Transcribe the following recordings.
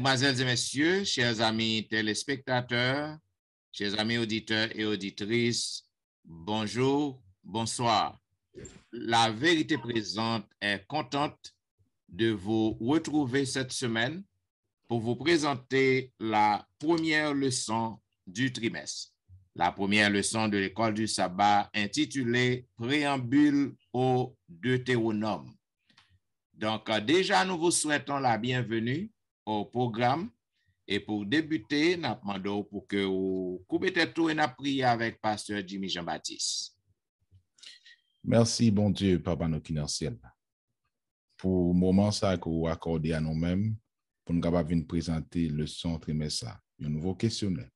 Mesdemoiselles et messieurs, chers amis téléspectateurs, chers amis auditeurs et auditrices, bonjour, bonsoir. La vérité présente est contente de vous retrouver cette semaine pour vous présenter la première leçon du trimestre. La première leçon de l'école du sabbat intitulée Préambule au Deutéronome. Donc, déjà, nous vous souhaitons la bienvenue au programme. Et pour débuter, nous demandons pour que vous coupez tout et nous prions avec Pasteur Jimmy Jean-Baptiste. Merci, bon Dieu, Papa nous qui est dans le ciel, pour le moment ça que vous accordez à nous-mêmes, pour nous capables de présenter le leçon trimestre, un nouveau questionnaire.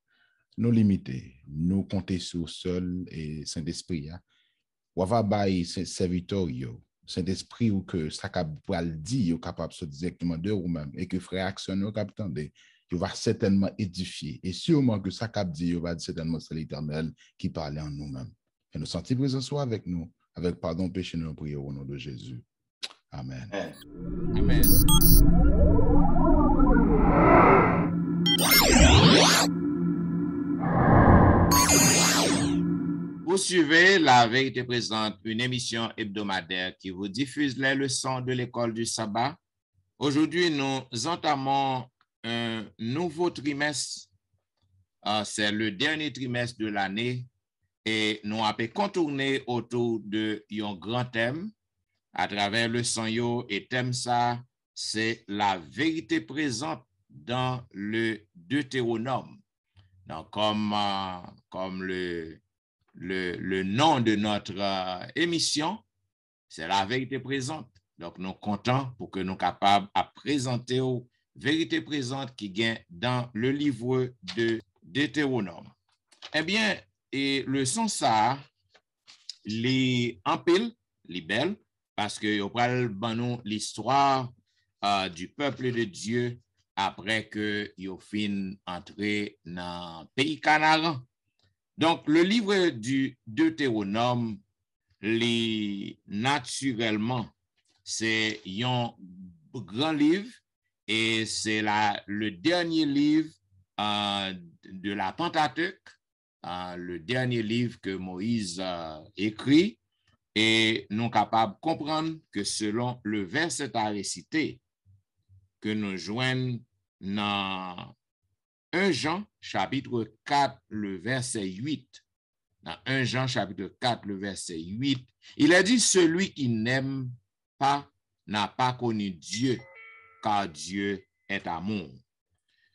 Nous limiter, nous compter sur seul et Saint-Esprit. Ou va bailler serviteur, Saint-Esprit ou que ça capable dire, capable de se directement de vous-même et que frère action capitaine il va certainement édifier et sûrement que ça cap dit, il va certainement c'est l'Éternel qui parle en nous-mêmes. Et nous sentons présent soit avec nous, avec pardon péché nous prions au nom de Jésus. Amen. Amen. Vous suivez La Vérité Présente, une émission hebdomadaire qui vous diffuse les leçons de l'école du sabbat. Aujourd'hui, nous entamons un nouveau trimestre. C'est le dernier trimestre de l'année et nous avons contourné autour de un grand thème à travers le son et thème ça, c'est la vérité présente dans le Deutéronome. Donc, comme le nom de notre émission, c'est la vérité présente. Donc, nous comptons pour que nous soyons capables de présenter aux vérités présentes qui gagnent dans le livre de Deutéronome. Eh bien, et le son ça, les en pile, les belles, parce que on parle de l'histoire du peuple de Dieu après que yo fin entré dans le pays Canaan. Donc, le livre du Deutéronome, naturellement, c'est un grand livre et c'est le dernier livre de la Pentateuque, le dernier livre que Moïse écrit, et nous sommes capables de comprendre que selon le verset à réciter, que nous joignons dans 1 Jean, chapitre 4, le verset 8. Dans 1 Jean, chapitre 4, le verset 8, il a dit, celui qui n'aime pas n'a pas connu Dieu, car Dieu est amour.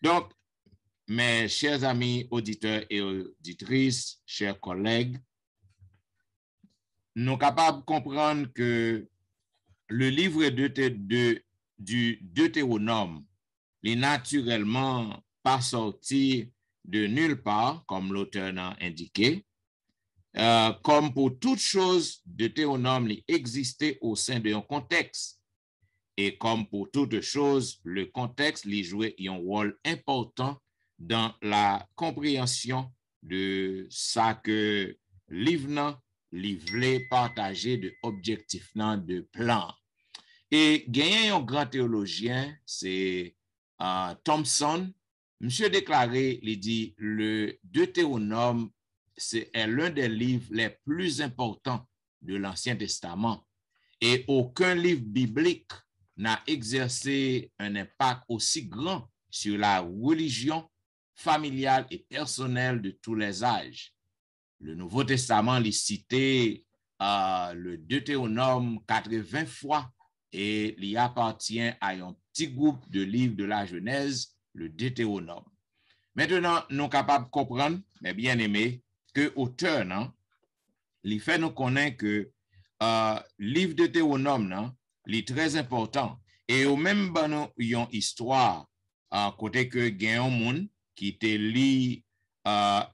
Donc, mes chers amis auditeurs et auditrices, chers collègues, nous sommes capables de comprendre que le livre du Deutéronome n'est naturellement pas sorti de nulle part, comme l'auteur l'a indiqué. Comme pour toute chose, Deutéronome existait au sein d'un contexte. Et comme pour toute chose, le contexte lui jouait un rôle important dans la compréhension de ça que livre voulait partager de objectifs de plan. Et gagné un grand théologien, c'est Thompson. Monsieur déclaré, il dit, le Deutéronome est l'un des livres les plus importants de l'Ancien Testament. Et aucun livre biblique n'a exercé un impact aussi grand sur la religion familiale et personnelle de tous les âges. Le Nouveau Testament les citait le Deutéronome 80 fois et il appartient à un petit groupe de livres de la Genèse, le Deutéronome. Maintenant, nous sommes capables de comprendre, mes bien-aimés, que l'auteur, il fait nous connaître que le livre de Deutéronome, est très important. Et au même il y a une histoire côté que il y a un monde qui te lit un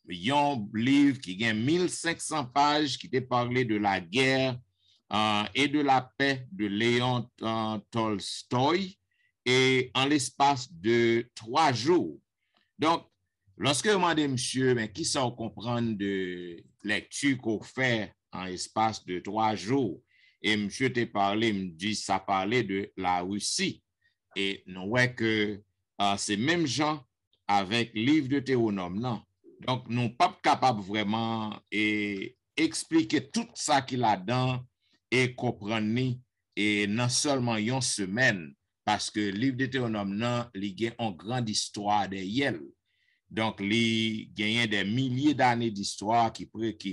livre qui a 1500 pages qui te parlé de la guerre et de la paix de Léon Tolstoï et en l'espace de 3 jours. Donc, lorsque je demande monsieur, mais qui ça comprendre de lecture qu'on fait en l'espace de 3 jours? Et monsieur t'a parlé, me dit, ça parlait de la Russie. Et nous voyons que c'est même gens avec le livre de Théronome. Non? Donc, nous ne sommes pas capables vraiment d'expliquer tout ça qu'il a dedans et comprendre et non seulement une semaine, parce que le livre de Théronome, non, il y a une grande histoire derrière. Donc, il y a des milliers d'années d'histoire qui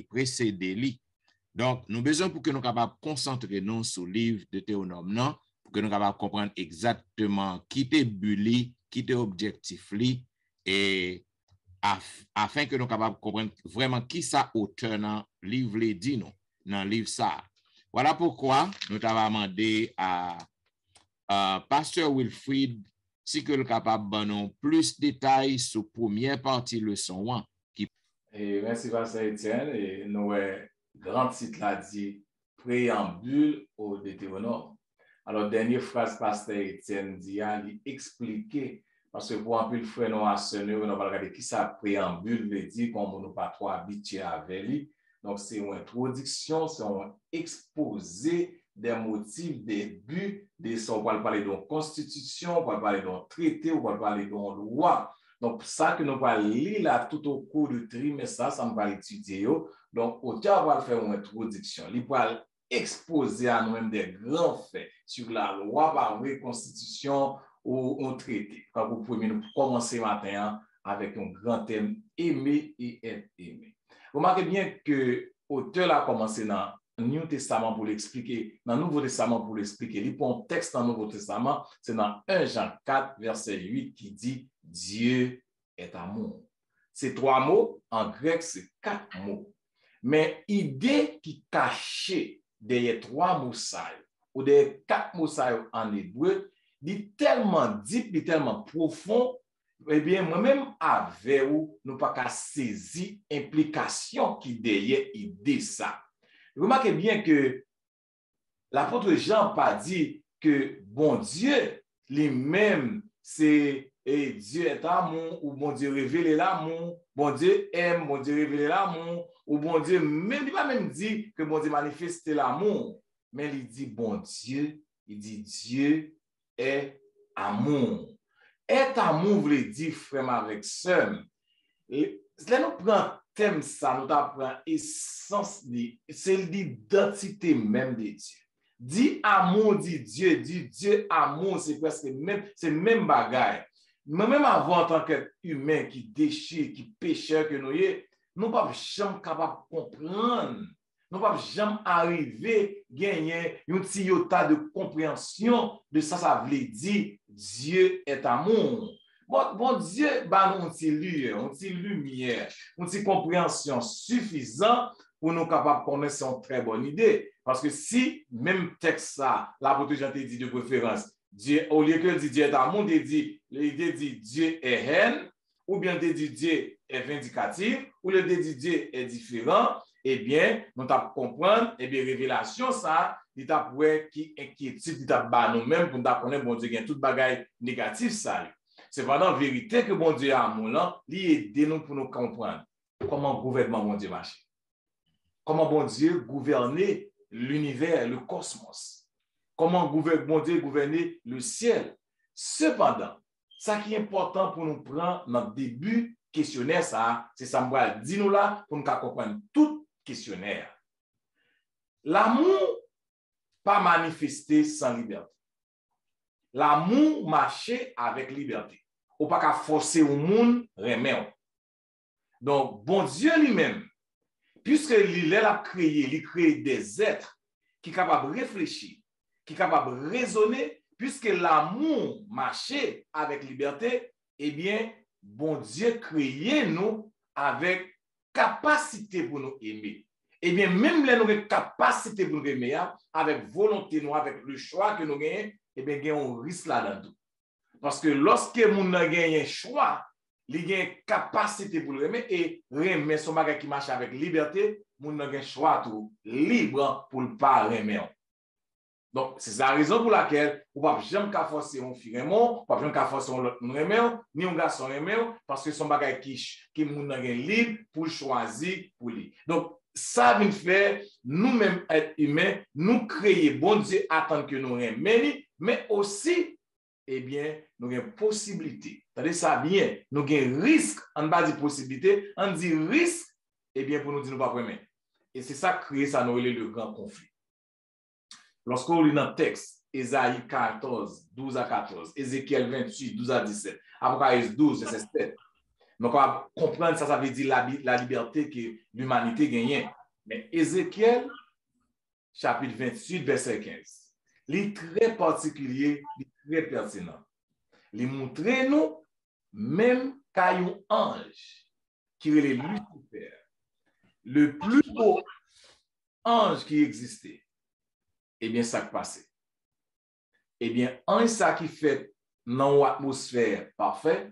précèdent lui. Donc, nous avons besoin pour que nous soyons capables de concentrer nous sur le livre de Théronome, non? Pour que nous soyons capables de comprendre exactement qui est bully, qui est objectif, et afin que nous soyons capables de comprendre vraiment qui ça auteur dans le livre dit, non, dans le livre ça. Voilà pourquoi nous avons demandé à Pasteur Wilfrid si que le capable de donner plus de détails sur la première partie de leçon 1. Et merci Pasteur Etienne. Et nous grand titre là dit préambule au Deutéronome. Alors, dernière phrase Pasteur Etienne dit, il expliquer, parce que pour un peu le frère nous a sonné, on va regarder qui ça préambule veut dire, comme on n'est pas trop habitué avec lui. Donc, c'est une introduction, c'est un exposé des motifs, des buts, on va parler de constitution, on va parler de traité, on va parler de loi. Donc, ça que nous allons lire là tout au cours du trimestre, ça nous va étudier. Donc, auteur va faire une introduction. Il va exposer à nous-mêmes des grands faits sur la loi, par la constitution ou un traité. Quand vous pouvez nous commencer matin avec un grand thème aimer et être aimé. Remarquez bien que l'auteur a commencé dans le Nouveau Testament pour l'expliquer, dans le Nouveau Testament pour l'expliquer. Il prend un texte dans le Nouveau Testament, c'est dans 1 Jean 4, verset 8 qui dit Dieu est amour. Ces 3 mots, en grec, c'est 4 mots. Mais l'idée qui est cachée derrière 3 mots ou derrière 4 mots en hébreu, est tellement deep, est tellement profond. Eh bien, moi-même, avec vous, nous pas qu'à saisir l'implication qui derrière l'idée ça. Remarquez bien que l'apôtre Jean n'a pas dit que bon Dieu, lui-même, c'est Dieu est amour, ou bon Dieu révèle l'amour, bon Dieu aime, bon Dieu révèle l'amour, ou bon Dieu, même, il va même dire que bon Dieu manifeste l'amour, mais il dit bon Dieu, il dit Dieu est amour. Être amour veut dire frère avec sœur. Et là, nous prenons thème ça, nous apprenons essence, c'est l'identité même de Dieu. Dit amour, dit Dieu amour, c'est presque même, c'est même bagaille. Même avant, en tant qu'humain qui déchire, qui pécheur que nous sommes, nous ne sommes jamais capables de comprendre. Nous ne sommes jamais arriver à gagner un petit iota de compréhension de ça, ça veut dire Dieu est amour. Bon Dieu, bah, nous avons une lumière, une compréhension suffisante pour nous capables de connaître, c'est une très bonne idée. Parce que si, même texte ça, l'apôtre Jean te dit de préférence, Dieu, au lieu que Dieu est amour, l'idée dit Dieu est haine, ou bien dit Dieu est vindicatif, ou le dit Dieu est différent, eh bien, nous devons comprendre, eh bien, révélation, ça, il t'a qui inquiétude, il t'a bas nous-mêmes pour nous connaître, bon Dieu, il y a tout bagaille négatif, ça. C'est pendant vérité que bon Dieu a amour là, il aide nous pour nous comprendre comment le gouvernement bon Dieu marche. Comment bon Dieu gouverner l'univers, le cosmos. Comment bon Dieu gouverner le ciel. Cependant, ça qui est important pour nous prendre notre début questionnaire, ça, c'est ça, moi, dis-nous là, pour nous comprendre tout questionnaire. L'amour pas manifesté sans liberté. L'amour marcher avec liberté. Ou pas qu'à forcer au monde, remet. Donc, bon Dieu lui-même, puisque il a créé, il crée des êtres qui sont capables de réfléchir, qui sont capables de raisonner, puisque l'amour marchait avec liberté, eh bien, bon Dieu créé nous avec capacité pour nous aimer. Eh bien, même les nous capacité pour nous aimer, avec volonté, nous, avec le choix que nous gagnons, eh bien, il y a un risque là-dedans. Parce que lorsque nous avons un choix, il a une capacité pour le aimer et remettre son bagage qui marche avec liberté, nous avons un choix tout libre pour ne pas aimer. Donc, c'est la raison pour laquelle on ne peut jamais forcer un fille aimer, on ne peut jamais forcer un autre aimer, ni un garçon aimer, parce que son bagage qui nous avons libre pour choisir pour lui. Donc, ça vient faire nous-mêmes être humains, nous créer, bon Dieu attend que nous aimions, mais aussi eh bien, nous avons une possibilité. Attendez ça bien, nous avons un risque, on ne va pas dire possibilité, on dit risque, eh bien, pour nous dire nous pas vraiment. Et c'est ça qui crée ça, nous le grand conflit. Lorsqu'on lit dans le texte, Ésaïe 14, 12 à 14, Ézéchiel 28, 12 à 17, Apocalypse 12, verset 7, donc on va comprendre ça, ça veut dire la liberté que l'humanité gagne. Mais Ézéchiel, chapitre 28, verset 15, il est très particulier, il est très pertinent. Il montre nous, même qu'à un ange, qui est Lucifer, le plus beau ange qui existait, eh bien, ça qui passait. Eh bien, un ça qui fait dans une atmosphère parfaite,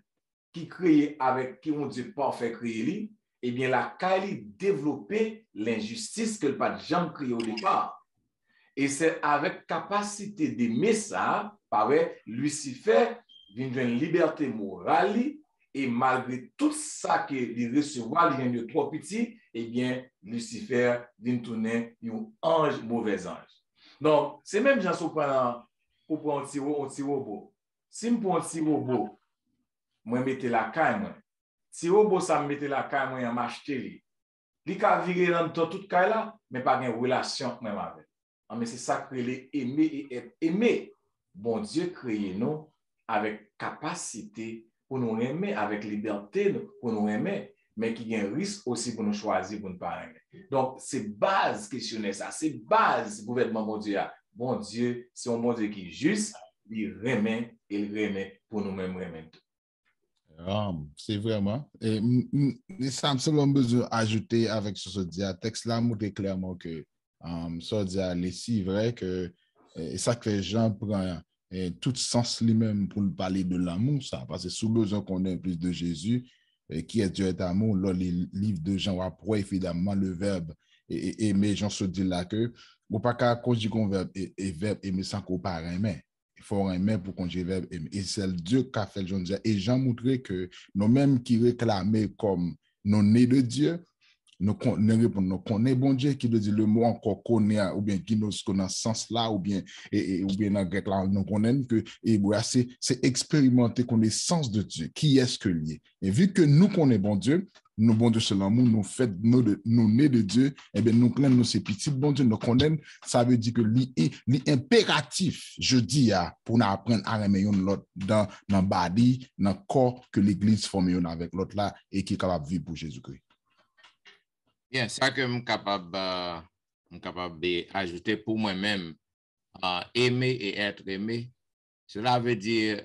qui crée avec, qui on dit parfait créé, eh bien, la qualité développer l'injustice que le pas de jamais créé au départ. Et c'est avec capacité d'aimer ça, pareil, Lucifer vient d'une liberté morale, et malgré tout ça qu'il recevoir, il vient de trop petit, eh bien, Lucifer vient tourner un ange, mauvais ange. Donc, c'est même gens pour prendre un petit robot. Si je prends un petit robot, moi, je mets la caille, moi. Si robot, ça me mette la caille, moi, je m'achète. Il peut virer dans toute caille là, mais pas de relation même avec. Mais c'est ça que les aimer et être aimé. Bon Dieu crée nous avec capacité pour nous aimer, avec liberté pour nous aimer, mais qui a un risque aussi pour nous choisir pour ne pas aimer. Donc, c'est base questionner ça, c'est base gouvernement bon Dieu. Bon Dieu, c'est un bon Dieu qui est juste, il remet pour nous-mêmes remettre. C'est vraiment. Et ça me semble besoin d'ajouter avec ce texte-là, montrer clairement que ça c'est vrai que ça que les gens prennent tout sens lui-même pour parler de l'amour, ça, parce que sous besoin qu'on ait plus de Jésus, qui est Dieu est amour, là, les livres de Jean après, évidemment, le verbe aimer, Jean se dit là que, ou pas qu'à cause du verbe et verbe aimer sans qu'on parle aimer. Il faut aimer pour qu'on dise verbe aimer. Et c'est Dieu qui a fait le Jean. Et Jean montrait que nous-mêmes qui réclamaient comme nous nés de Dieu, nous connaissons bon Dieu qui veut dire le mot encore connaît ou bien qui nous connaît ce sens là ou bien dans le grec là nous connaissons que c'est expérimenter connaissance de Dieu qui est ce que lié et vu que nous connaissons bon Dieu nous bon Dieu c'est l'amour nous fait nous nés de Dieu et bien nous claimons ces petits bon Dieu nous connaissons ça veut dire que l'impératif je dis pour nous apprendre à aimer l'autre dans body dans corps que l'église forme avec l'autre là et qui est capable de vivre pour Jésus-Christ. Bien, ça que je suis capable d'ajouter pour moi-même, aimer et être aimé, cela veut dire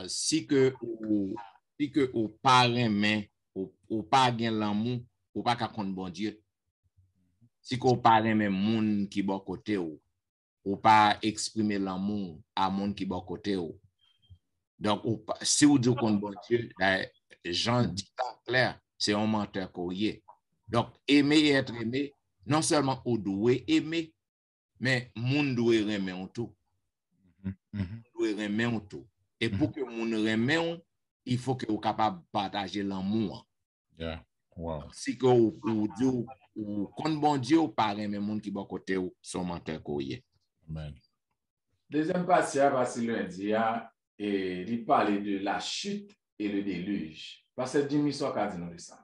si que ou pas aimer, ou pas gagner l'amour, ou pas qu'à compte bon Dieu. Si que ou pas aimer monde qui bon côté ou pas exprimer l'amour à monde qui bon côté ou. Donc si vous dites compte bon Dieu, Jean dit ça clair, c'est un menteur courrier. Donc, aimer et être aimé, non seulement on doit aimer, mais moun doit aimer en tout. Doit aimer en tout. Et pour que moun aime, il faut que vous capable de partager l'amour. Yeah. Wow. Si que ou compte bon Dieu ou pas aimer moun qui bon côté ou son menteur courrier. Amen. Deuxième partie, parce que lundi, et il parlait de la chute et le déluge. Parce que Jimmy Soka dit nous de ça.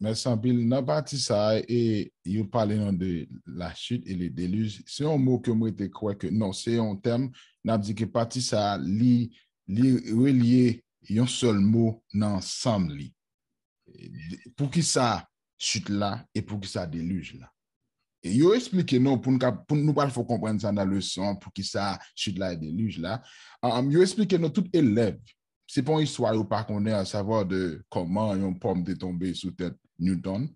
Merci Bill. Dans la partie ça, et il parlait de la chute et le déluge. C'est un mot que moi je crois que non, c'est un terme. N'a dit que partie ça, li relié un seul mot dans ensemble. Pour qui ça chute là et pour qui ça déluge là. Et il a expliqué non pour nous pas faut comprendre ça dans le leçon pour qui ça chute là et déluge là. Il a expliqué non tout élève. C'est pas une histoire ou pas qu'on est à savoir de comment une pomme est tombée sous tête Newton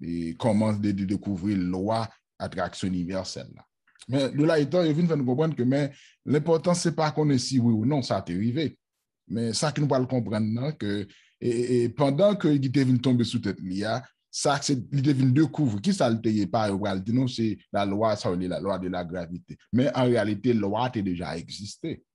et comment de découvrir la loi d'attraction universelle là. Mais de là étant, il vient faire nous comprendre que mais l'important c'est pas qu'on est si oui ou non ça t'est arrivé. Mais ça qui nous pas le comprendre non, que et pendant que il était venu tomber sous tête l'IA, ça c'est il devine découvrir qui ça le payait pas en réalité non c'est la loi ça la loi de la gravité. Mais en réalité la loi a déjà existé.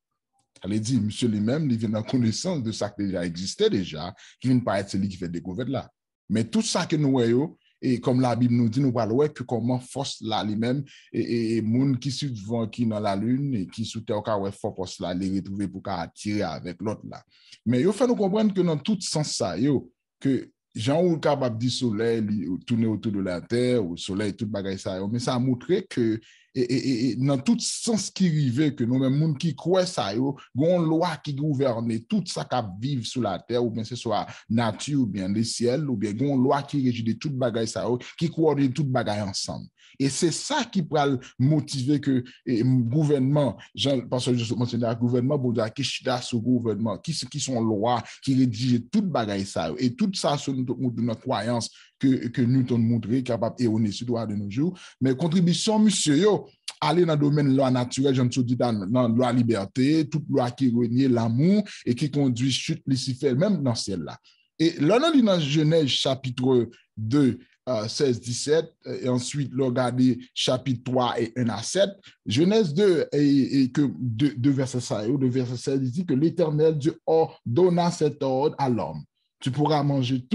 Elle dit, monsieur lui-même, il vient en connaissance de ça qui déjà existait déjà, qui ne vient pas être celui qui fait découverte là. Mais tout ça que nous voyons, et comme la Bible nous dit, nous parlons que comment force là lui-même et monde qui suivant qui dans la lune et qui sous terre ouais force là les retrouver pour attirer avec l'autre là. Mais il faut nous comprendre que dans tout sens ça que Jean ou capable du soleil tourner autour de la terre ou soleil tout bagaille ça mais ça a montré que et dans tout sens qui arrivait que nous-mêmes monde qui croit ça gon loi qui gouverne tout ça qui vivent sur la terre ou bien ce soit nature ou bien le ciel ou bien gon loi qui régit de toute bagaille ça qui coordonne toute bagaille ensemble et c'est ça qui peut motiver que gouvernement parce que je mentionne le gouvernement pour dire qui chita ce gouvernement qui sont lois qui rédigent toute bagaille ça et tout ça sur notre croyance que Newton montré capable erroner sur droit de nos jours mais contribution monsieur aller dans le domaine de la loi naturelle, je me suis dit dans la loi liberté, toute loi qui renie l'amour et qui conduit chute Lucifer, même dans celle-là. Et là, on lit dans Genèse chapitre 2, 16-17, et ensuite, regardez chapitre 3 et 1 à 7. Genèse 2, et que 2 versets 16, il dit que l'Éternel Dieu ordonna cet ordre à l'homme. Tu pourras manger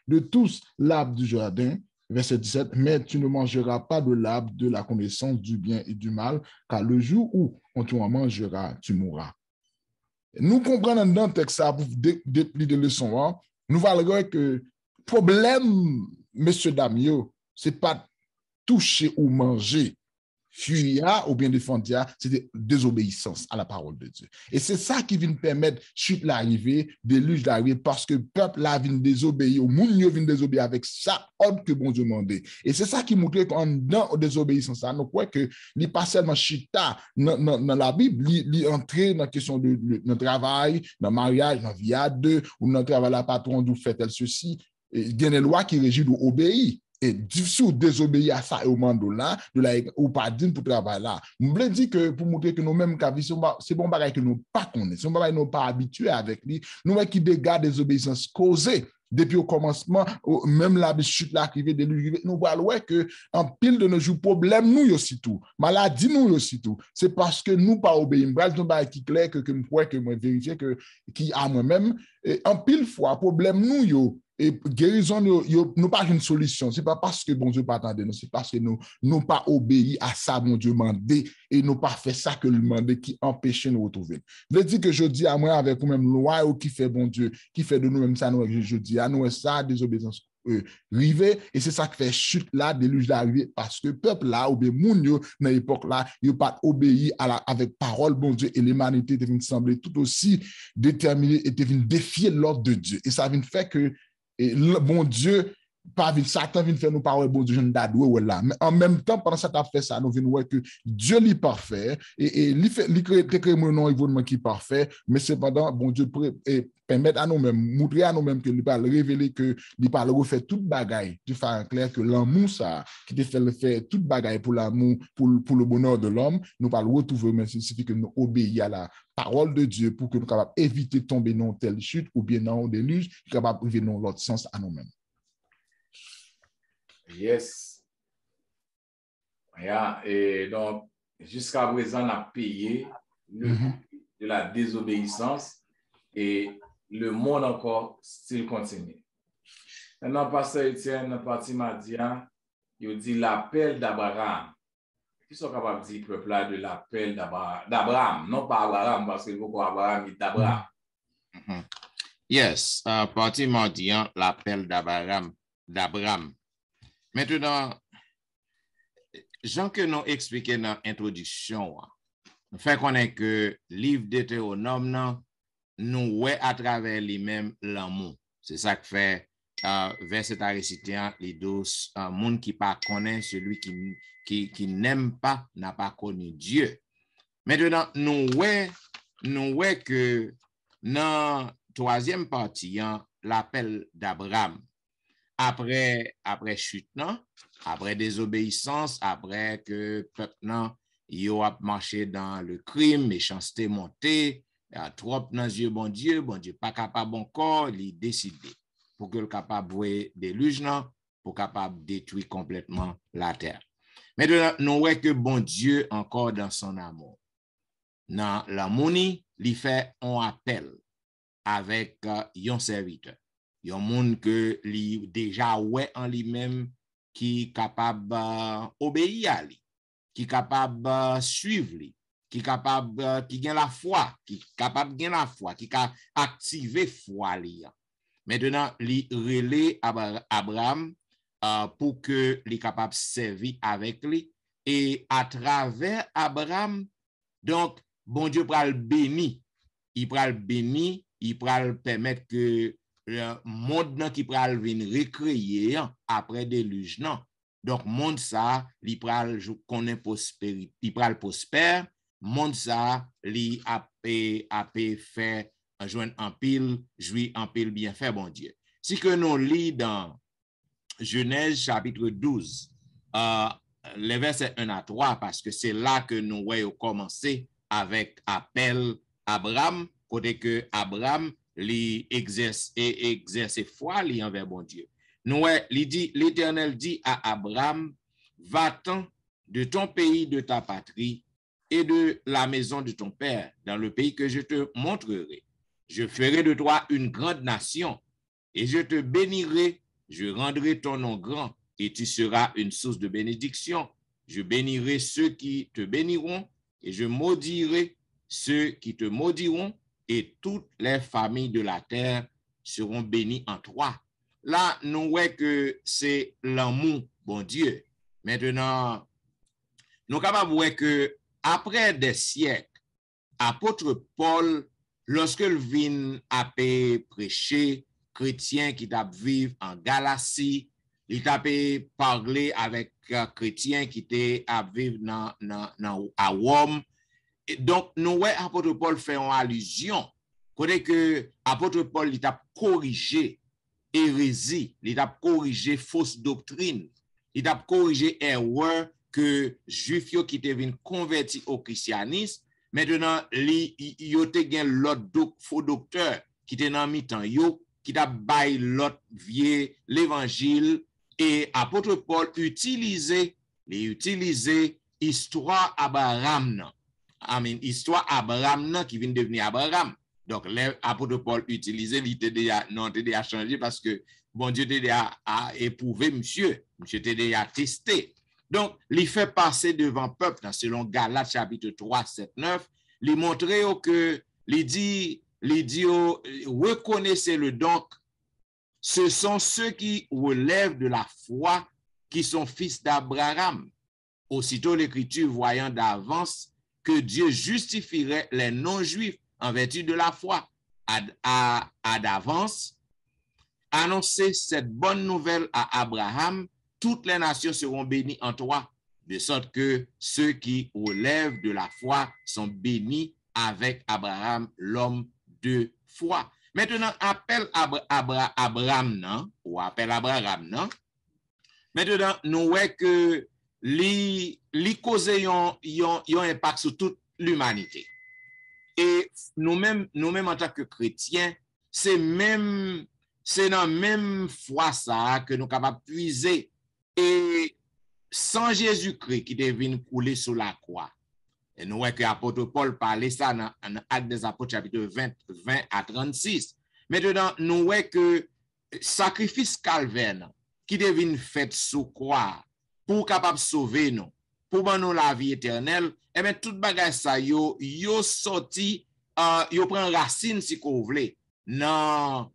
de tous l'arbre du jardin, verset 17, mais tu ne mangeras pas de l'arbre de la connaissance du bien et du mal, car le jour où on tu en mangeras, tu mourras. Nous comprenons dans le texte, ça, pour déplier des leçons, nous valons que problème, messieurs, dames, ce n'est pas toucher ou manger, fuir ou bien défendre, c'est de désobéissance à la parole de Dieu. Et c'est ça qui vient permettre chute l'arrivée, déluge l'arrivée, parce que le peuple là vient désobéir, ou moun vient désobéir avec ça ordre que bon Dieu demandait. Et c'est ça qui montre qu'en dans la désobéissance, nous croyons que n'est pas seulement chita dans la Bible, il entrer dans la question de notre travail, dans le mariage, dans la vie à deux, ou dans le travail à la patron, d'où fait-elle ceci, il y a des lois qui régissent d'obéir. Et si désobéir à ça et au mandat là, ou pas dire pour travailler là, je me dis que pour montrer que nous-mêmes, c'est bon bagage que nous pas connaissons, c'est bon bagage que nous pas habitués avec lui, nous qui dégâts des obéissances causées depuis au commencement, même la chute là qui vient de lui, nous voyons que en pile de nos jours, problème nous aussi tout, maladie nous aussi tout, c'est parce que nous pas obéissons. Nous pas qui clair que moi vérifier que qui à moi-même, en pile fois problème nous et guérison, nous pas une solution. C'est pas parce que bon Dieu pas attendre nous, c'est parce que nous pas obéi à ça, bon Dieu mandé, et nous pas fait ça que le mandé qui empêche nous retrouver. Je dis que je dis à moi avec vous-même loi qui fait bon Dieu, qui fait de nous-mêmes ça, je dis à nous ça, désobéissance rivé, et c'est ça qui fait chute là, déluge d'arriver, parce que peuple là, ou bien moun yo, dans l'époque là, yo pas obéi avec parole, bon Dieu, et l'humanité devine sembler tout aussi déterminée et devine défier l'ordre de Dieu. Et ça vient faire que et bon Dieu, Satan vient faire nous parler, bon Dieu, je ne d'adouer là. Mais en même temps, pendant ça, tu as fait ça, nous venons voir que Dieu est parfait et il crée mon environnement qui est parfait, mais cependant, bon Dieu permettre à nous-mêmes, montrer à nous-mêmes que nous pas révéler que nous pas refaire toute bagaille, de faire clair que l'amour, ça, qui te fait le faire toute bagaille pour l'amour, pour le bonheur de l'homme, nous pas le retrouver, mais il suffit que nous obéissons à la parole de Dieu pour que nous soyons capables d'éviter de tomber dans telle chute ou bien dans un déluge, capable de vivre dans l'autre sens à nous-mêmes. Yes. Yeah. Et donc, jusqu'à présent, on a payé le de la désobéissance et le monde encore still continue. Maintenant, Pasteur Etienne, dans partie Madia, il dit l'appel d'Abraham. Qui sont capables de dire peuple là de l'appel d'Abraham, non pas Abraham, parce que beaucoup Abraham est d'Abraham. Yes, partie Madia, l'appel d'Abraham. Maintenant, Jean que nous expliqué dans l'introduction, nous fait connaître que le livre Deutéronome, nous ouais à travers lui-même l'amour. C'est ça que fait verset à réciter les 12 monde qui pas connaît celui qui n'aime pas n'a pas connu Dieu. Maintenant, nous ouais que dans troisième partie, l'appel d'Abraham. Après chute, non? Après désobéissance, après que peuple non, il a marché dans le crime, méchanceté montée, il y a trop dans yeux bon Dieu pas capable encore, il décide pour que le capable voir déluge non, pour capable détruire complètement la terre. Mais nous voyons que bon Dieu encore dans son amour. Dans l'amour, il fait un appel avec un serviteur. Il y a un monde que lui déjà ouais en lui-même qui capable obéir à lui, qui capable suivre lui, qui capable qui gagne la foi, qui capable gagne la foi, qui a activer foi lui. Maintenant, li relé Abraham pour que li capable servir avec lui et à travers Abraham, donc bon Dieu pral béni, il pral béni, il pral permettre que le monde qui pral vin recréer après déluge non. Donc monde ça, li pral connaît prospérité, il pral prospère, monde ça li a fait joindre en pile, jouir en pile bien fait bon Dieu. Si que nous lit dans Genèse chapitre 12, les versets 1 à 3, parce que c'est là que nous voyons commencer avec appel Abraham, côté que Abraham exerce foi envers bon Dieu. Nous l'Éternel dit à Abraham, va-t'en de ton pays, de ta patrie et de la maison de ton père, dans le pays que je te montrerai. Je ferai de toi une grande nation et je te bénirai, je rendrai ton nom grand et tu seras une source de bénédiction. Je bénirai ceux qui te béniront et je maudirai ceux qui te maudiront et toutes les familles de la terre seront bénies en toi. Là, nous voyons que c'est l'amour, bon Dieu. Maintenant, nous sommes capables de voir que après des siècles, apôtre Paul, lorsqu'il vient à prêcher, chrétien qui t'a vivre en Galatie, il t'a parler avec chrétien qui était à vivre à Rome. Et donc, nous voyons apôtre Paul fait une allusion, côté que apôtre Paul il t'a corrigé hérésie, il t'a corrigé fausse doctrine, il t'a corrigé erreur que juifs qui étaient venus convertir au christianisme. Maintenant, il y a l'autre faux docteur qui était dans mi-temps, qui t'a baillé l'autre vieux l'évangile et apôtre Paul utilisait histoire Abraham. Amen, histoire Abraham qui vient devenir Abraham. Donc, l'apôtre Paul utilisait, il était déjà changé parce que bon Dieu était déjà éprouvé, monsieur était déjà testé. Donc, il fait passer devant peuple, selon Galates chapitre 3, 7, 9, il montrait que, il dit, reconnaissez le donc, ce sont ceux qui relèvent de la foi qui sont fils d'Abraham. Aussitôt l'Écriture voyant d'avance que Dieu justifierait les non-juifs en vertu de la foi, a d'avance annoncé cette bonne nouvelle à Abraham, toutes les nations seront bénies en toi, de sorte que ceux qui relèvent de la foi sont bénis avec Abraham, l'homme de foi. Maintenant, appel Abraham, non? Ou appel Abraham, non? Maintenant, nous voyons que les causes ont un impact sur toute l'humanité. Et nous-mêmes en tant que chrétiens, c'est dans la même foi ça que nous sommes capables de puiser. Et sans Jésus-Christ qui devine couler sur la croix. Et nous voyons que l'apôtre Paul parlait ça dans Actes des Apôtres chapitre 20 à 36. Maintenant, nous voyons que sacrifice calvaire qui devine fait sous croix pour capable sauver nous, pour nous la vie éternelle, et bien tout bagage ça yo sorti, yo prend racine si vous voulez dans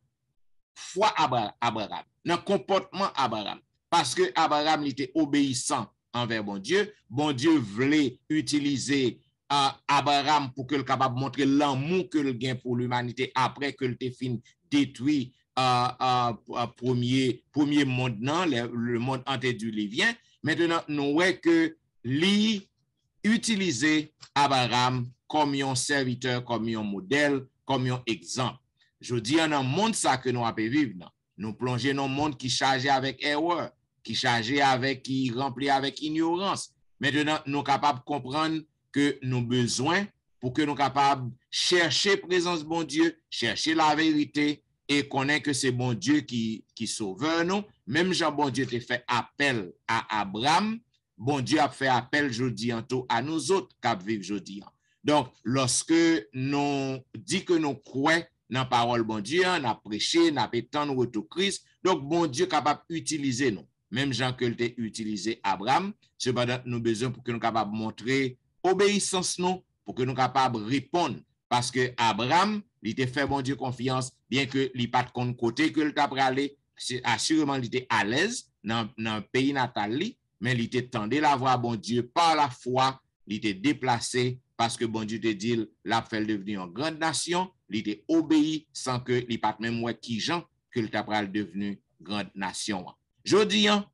foi Abraham, dans comportement Abraham. Parce que Abraham était obéissant envers bon Dieu voulait utiliser Abraham pour qu'il soit capable de montrer l'amour que le gain pour l'humanité après que le fin détruit premier monde, le monde antédiluvien. Maintenant, nous voyons que lui utiliser Abraham comme un serviteur, comme un modèle, comme un exemple. Je dis dans un monde ça que nous avons vivre, nous plongeons dans un monde qui est chargé avec erreur, qui rempli avec ignorance. Maintenant, nous sommes capables de comprendre que nous avons besoin pour que nous soyons capables de chercher la présence de bon Dieu, chercher la vérité et connaître que c'est bon Dieu qui sauve nous. Même Jean, bon Dieu t'a fait appel à Abraham, bon Dieu a fait appel aujourd'hui à nous autres qui vivons aujourd'hui. Donc, lorsque nous disons que nous croyons dans la parole bon Dieu, nous prêchons, nous pétons nous retour Christ, donc bon Dieu est capable d'utiliser nous. même gens que l'était utilisé Abraham. Cependant, nous avons besoin pour que nous capables de montrer obéissance nous, pour que nous capables de répondre. Parce que Abraham, il était fait bon Dieu confiance, bien que il pas de compte côté que le t'a aller, assurément il était à l'aise dans le pays natal, mais il était tendu la voix bon Dieu par la foi, il était déplacé parce que bon Dieu te dit, l'a fait devenir une grande nation, il était obéi sans que il pas même ouais qui gens que le t'a devenu grande nation. Je dis, en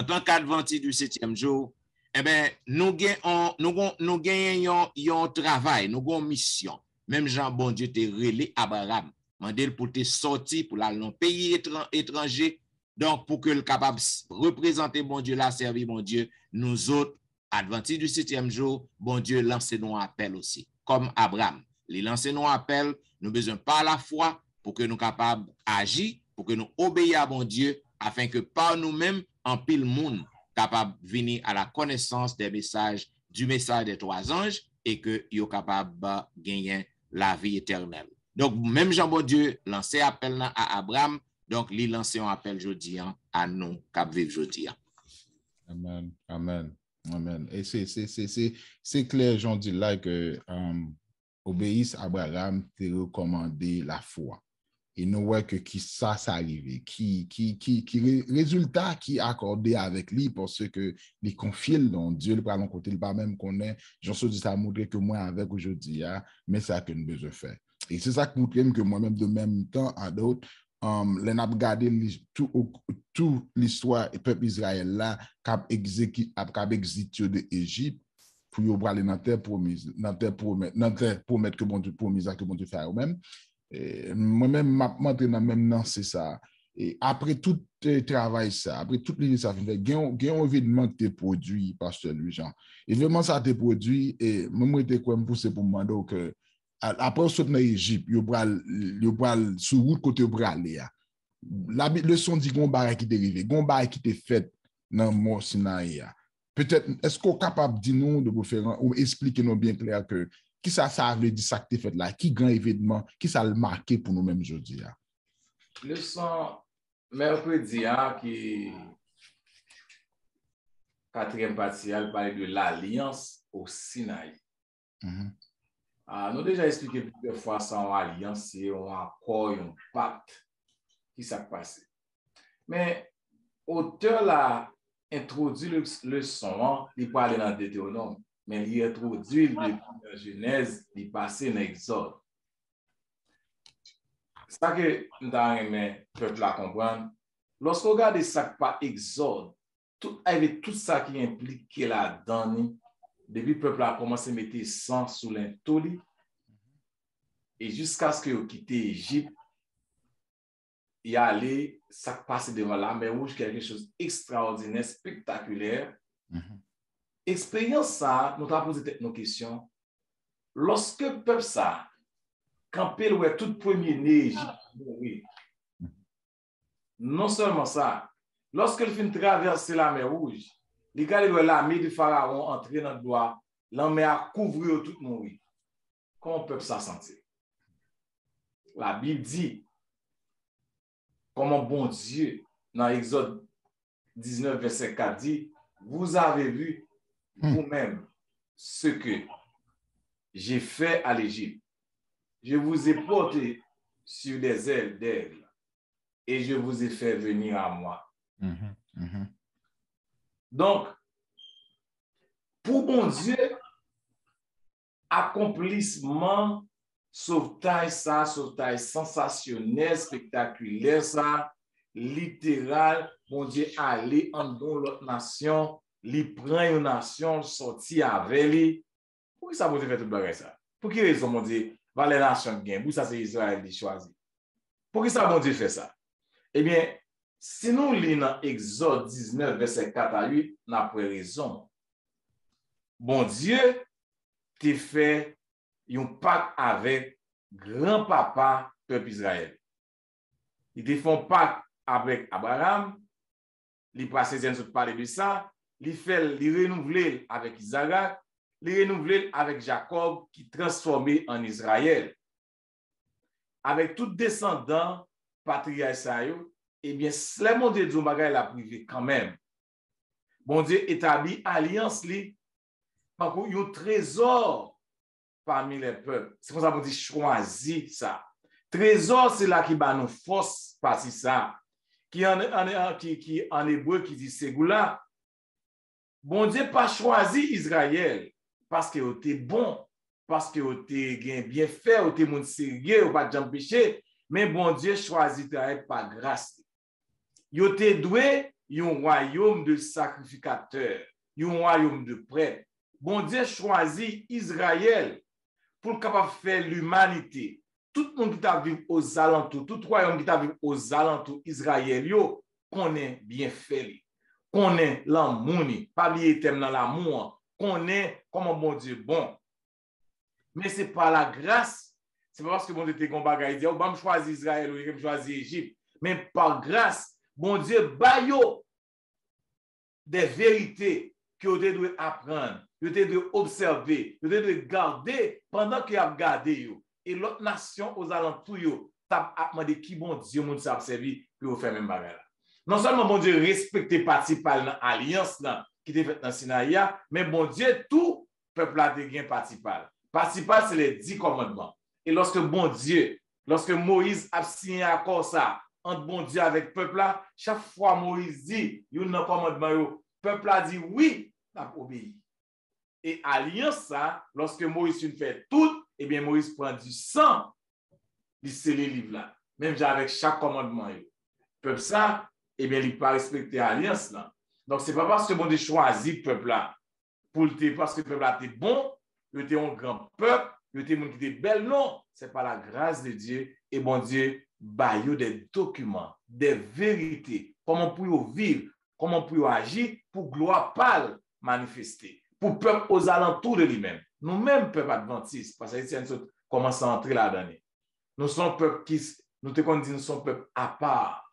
tant qu'adventiste du 7e jour, eh bien, nous gagnons un travail, nous avons une mission. Même Jean, bon Dieu, te relé Abraham, mandé pour te sortir pour aller dans un pays étranger, donc pour que le capable de représenter bon Dieu, là, servir bon Dieu, nous autres, adventistes du 7e jour, bon Dieu, lancez-nous un appel aussi, comme Abraham. Les lancez-nous un appel, nous besoin par la foi pour que nous capables d'agir, pour que nous obéissions à bon Dieu, afin que par nous-mêmes, en pile monde, capable de venir à la connaissance des messages, du message des 3 anges, et que yo capable de gagner la vie éternelle. Donc, même Jean-Bon Dieu lancé appel à Abraham, donc il lancé un appel aujourd'hui à nous, cap vivre aujourd'hui. Amen, amen, amen. Et c'est clair, j'en dis là que obéisse à Abraham te recommandé la foi. Et nous voyons que qui ça arrivé, qui résultat qui accordé avec lui parce que les confiés dans Dieu, le parlant côté, le pas même qu'on est, j'en suis dit ça montre que moi avec aujourd'hui, mais ça que nous besoin faire. Et c'est ça qui montre que moi-même de même temps à d'autres, les n'a regardé tout l'histoire du peuple Israël là, cap exécuté de Égypte pour aller dans terre promise, dans terre promettre que bon Dieu promise que bon Dieu fait eux-mêmes. Moi-même, maintenant, même c'est ça. Et après tout travail, ça, après toute l'initiative, il y a un événement qui est produit, pasteur Louis-Jean. Évidemment, ça a été produit, et moi, j'étais quand même poussé pour me demander que, après, on saute dans l'Égypte, il y a sur route côté aller. La leçon dit qu'on barre qui est arrivé, qu'on barre qui est fait dans le mont Sinaï. Peut-être, est-ce qu'on est capable de dire nous, de vous faire, ou expliquer nous bien clair que, qui ça veut dire ça que tu fait là? Qui grand événement? Qui ça le marqué pour nous-mêmes aujourd'hui? Leçon mercredi, qui 4e partie, elle parle de l'alliance au Sinaï. Nous avons déjà expliqué plusieurs fois ça en alliance, c'est un accord, un pacte qui s'est passé. Mais auteur l'a introduit le son, il parle dans Deutéronome. Mais il introduit depuis la Genèse, il passe dans l'Exode. C'est ça que nous avons aimé, peuple à comprendre. Lorsqu'on regarde ça par Exode, avec tout ça qui implique là-dedans, depuis le peuple a commencé à mettre sang sous l'intoli, et jusqu'à ce qu'il quitte l'Égypte, il y a allé, ça passe devant la mer Rouge, quelque chose d'extraordinaire, spectaculaire. Expérience ça, nous avons posé nos questions. Lorsque le peuple ça, quand il est tout premier né, non seulement ça, lorsque il finit traverser la mer Rouge, les gars, l'armée du Pharaon entrer dans le bois, l'armée a couvert tout le monde. Comment le peuple ça sentir? La Bible dit, comment bon Dieu, dans Exode 19, verset 4, dit, vous avez vu vous-même ce que j'ai fait à l'Égypte. Je vous ai porté sur des ailes d'aigle et je vous ai fait venir à moi. Donc, pour bon Dieu, accomplissement, sauvetage ça, sauvetage sensationnel, spectaculaire ça, littéral, bon Dieu aller en dans l'autre nation, il prend une nation, sorti avec lui. Pourquoi ça vous fait tout le ça? Pour quelle raison, mon Dieu, va les nations gagnent? Pour ça, c'est Israël qui choisit. Pourquoi ça, mon Dieu, fait ça? Eh bien, si nous lisons dans Exode 19, verset 4 à 8, nous avons raison. Bon Dieu t'a fait un pacte avec grand-papa peuple Israël. Il t'a fait un pacte avec Abraham. Il passe de parler de ça. Il renouvelé avec Isaac. Les renouvelé avec Jacob qui transformé en Israël. Avec tout descendant patriarcal, eh bien, le bon Dieu dit bagay la privé quand même. Bon Dieu établit alliance li, par contre, un trésor parmi les peuples. C'est pour ça qu'on dit choisi ça. Trésor, c'est là qui va nous force passer ça. Qui en hébreu qui dit Ségoula. Bon Dieu pas choisi Israël parce qu'il était bon, parce qu'il était bien fait, il était moun sérieux, ou pas de péché, mais bon Dieu choisit Israël par grâce. Il était doué un royaume de sacrificateurs, un royaume de prêtres. Bon Dieu choisit Israël pour capable faire l'humanité. Tout le monde qui t'a vécu aux alentours, tout royaume qui t'a vécu aux alentours Israël, yo connaît bien fait. Connaît l'amour, pas lié thème dans l'amour, connaît comment bon Dieu bon. Mais c'est pas la grâce, c'est pas parce que bon Dieu était comme bagaille dit, oh, bah, je choisis Israël ou je choisis Égypte, mais par grâce, bon Dieu bayo des vérités que vous devez apprendre, vous devez observer, vous devez garder pendant que vous avez gardé. Et l'autre nation aux alentours, vous avez demandé qui bon Dieu vous a servi pour vous faire même bagarre. Non seulement bon Dieu respecte participal dans l'alliance qui était faite dans Sinaïa, mais bon Dieu, tout peuple a gagné participal. Participal, c'est les 10 commandements. Et lorsque bon Dieu, lorsque Moïse a signé un accord ça, entre bon Dieu avec le peuple là, chaque fois Moïse dit, il y a un commandement, le peuple a dit oui, il a obéi. Et alliance ça, lorsque Moïse fait tout, eh bien Moïse prend du sang, il scelle les livres là, même avec chaque commandement. Le peuple ça, eh bien, il n'a pas respecté l'alliance là. Donc, ce n'est pas parce que bon Dieu choisit le peuple là, parce que le peuple là était bon, il était un grand peuple, il était un monde qui était bel, non. Ce n'est pas la grâce de Dieu. Et bon Dieu, baille des documents, des vérités, comment pour vivre, comment pour agir, pour gloire pâle manifester, pour peuple aux alentours de lui-même. Nous-mêmes, peuple adventiste, parce que c'est une commence à entrer là-dedans. Nous sommes peuple qui, nous sommes peuple à part.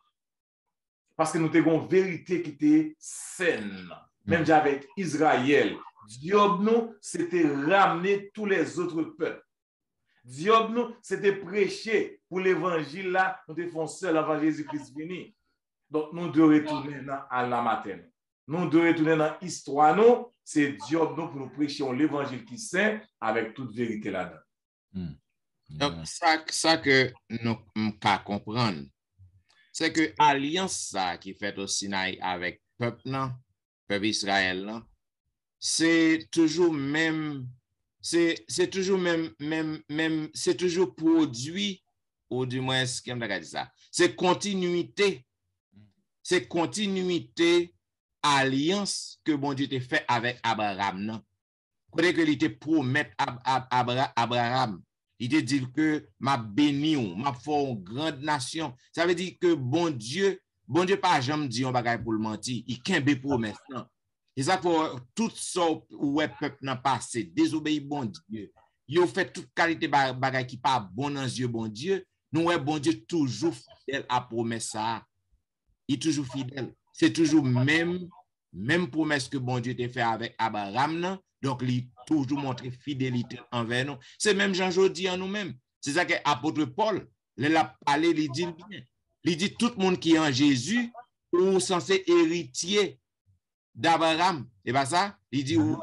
Parce que nous avons une vérité qui était saine. Même avec Israël, Dieu nous, c'était ramener tous les autres peuples. Dieu nous, c'était prêcher pour l'évangile là, nous devons seul avant Jésus-Christ venu. Donc, nous devons retourner à la matin. Nous devons retourner dans l'histoire, nous, c'est Dieu nous pour nous prêcher l'évangile qui est saint avec toute vérité là-dedans. Donc, ça que nous pouvons comprendre, c'est que l'alliance qui fait au Sinaï avec le peuple Israël, c'est toujours même, c'est toujours même, c'est toujours produit, ou du moins, c'est continuité alliance que bon Dieu t'a fait avec Abraham. Quand il te promet Abraham, il te dit que m'a béni ou m'a fait une grande nation. Ça veut dire que bon Dieu pas jamais dit on bagaille pour le mentir. Il kembe promesse. Et ça pour tout ça ouais peuple n'a passé, désobéi bon Dieu. Il fait toute qualité bagaille qui pas bon dans yeux bon Dieu. Nous ouais bon Dieu toujours fidèle à promesse ça. Il est toujours fidèle. C'est toujours même promesse que bon Dieu t'a fait avec Abraham. Donc, il a toujours montré fidélité envers nous. C'est même Jean-Jodi en nous-mêmes. C'est ça que l'apôtre Paul, il a parlé, il dit bien. Il dit tout le monde qui est en Jésus est censé héritier d'Abraham. Et pas ça? Il dit ou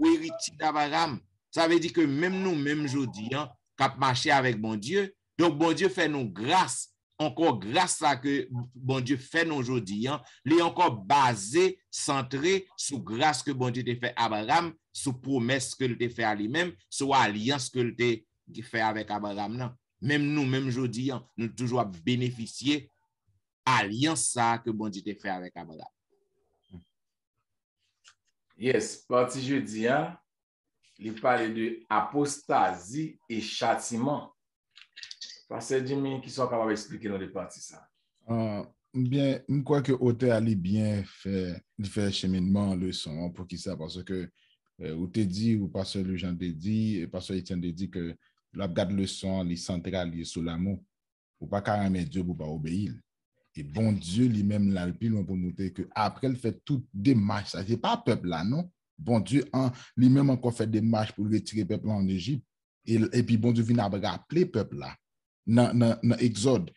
héritier d'Abraham. Ça veut dire que même nous, même aujourd'hui, cap marcher avec bon Dieu. Donc, bon Dieu fait nous grâce. Encore grâce à que bon Dieu fait nous aujourd'hui, il est encore basé, centré sur grâce que bon Dieu t'a fait à Abraham, sur promesse que il t'a fait à lui-même, sur alliance que il t'a fait avec Abraham. Même nous, même aujourd'hui, nous toujours bénéficier alliance ça que bon Dieu t'a fait avec Abraham. Yes, parti jeudi, il parle de apostasie et châtiment. Pasteur Jimmy, qui sont capables d'expliquer dans les parties ça? Bien, je crois que l'auteur a bien fait cheminement leçon pour qui ça, parce que ou te dit, ou pasteur Jean te dit, et pasteur Etienne te dit que la garde leçon, les centrales sur l'amour, ou pas carrément Dieu pour pas obéir. Et bon Dieu lui-même l'a le plus loin pour montrer que après il fait toute démarche, ça c'est pas peuple là, non? Bon Dieu lui-même encore fait des marches pour retirer peuple en Égypte, et puis bon Dieu vient rappeler peuple là. dans Exode